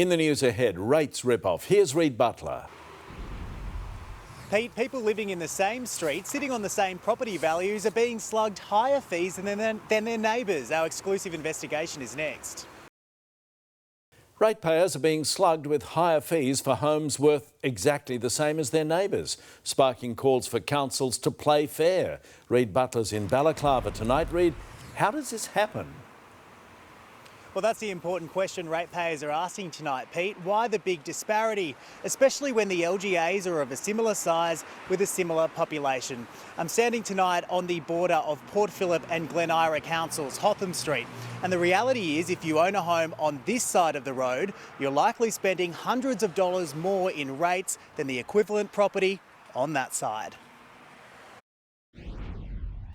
In the news ahead, rates rip-off. Here's Reid Butler. Pete, people living in the same street, sitting on the same property values, are being slugged higher fees than their neighbours. Our exclusive investigation is next. Ratepayers are being slugged with higher fees for homes worth exactly the same as their neighbours, sparking calls for councils to play fair. Reid Butler's in Balaclava tonight. Reid, how does this happen? Well, that's the important question ratepayers are asking tonight, Pete. Why the big disparity, especially when the LGAs are of a similar size with a similar population? I'm standing tonight on the border of Port Phillip and Glen Ira councils, Hotham Street. And the reality is, if you own a home on this side of the road, you're likely spending hundreds of dollars more in rates than the equivalent property on that side.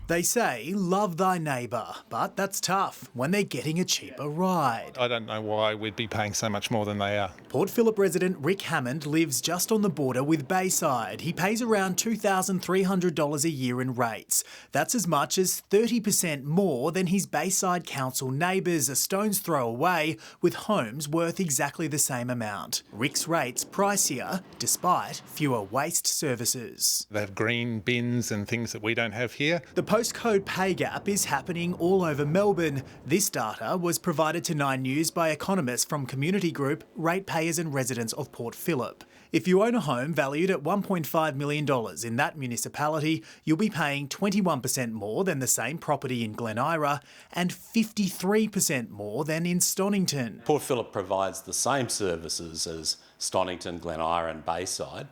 They say, love thy neighbour, but that's tough when they're getting a cheaper ride. I don't know why we'd be paying so much more than they are. Port Phillip resident Rick Hammond lives just on the border with Bayside. He pays around $2,300 a year in rates. That's as much as 30% more than his Bayside Council neighbours, a stone's throw away, with homes worth exactly the same amount. Rick's rates pricier, despite fewer waste services. They have green bins and things that we don't have here. The postcode pay gap is happening all over Melbourne. This data was provided to 9 News by economists from community group Ratepayers and Residents of Port Phillip. If you own a home valued at $1.5 million in that municipality, you'll be paying 21% more than the same property in Glen Ira and 53% more than in Stonington. Port Phillip provides the same services as Stonington, Glen Ira and Bayside.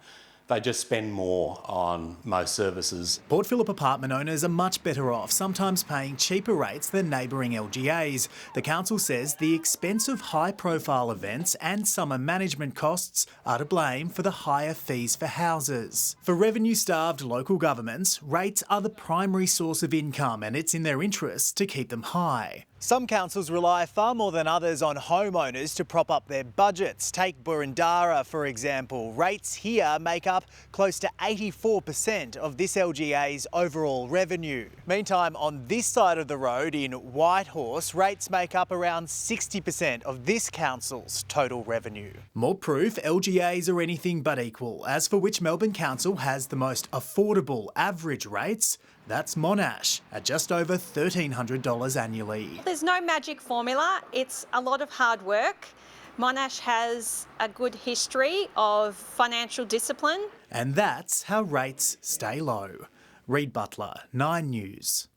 They just spend more on most services. Port Phillip apartment owners are much better off, sometimes paying cheaper rates than neighbouring LGAs. The council says the expense of high-profile events and summer management costs are to blame for the higher fees for houses. For revenue-starved local governments, rates are the primary source of income, and it's in their interest to keep them high. Some councils rely far more than others on homeowners to prop up their budgets. Take Burundara, for example. Rates here make up close to 84% of this LGA's overall revenue. Meantime, on this side of the road in Whitehorse, rates make up around 60% of this council's total revenue. More proof LGAs are anything but equal. As for which Melbourne council has the most affordable average rates, that's Monash at just over $1,300 annually. There's no magic formula, it's a lot of hard work. Monash has a good history of financial discipline. And that's how rates stay low. Reid Butler, 9 News.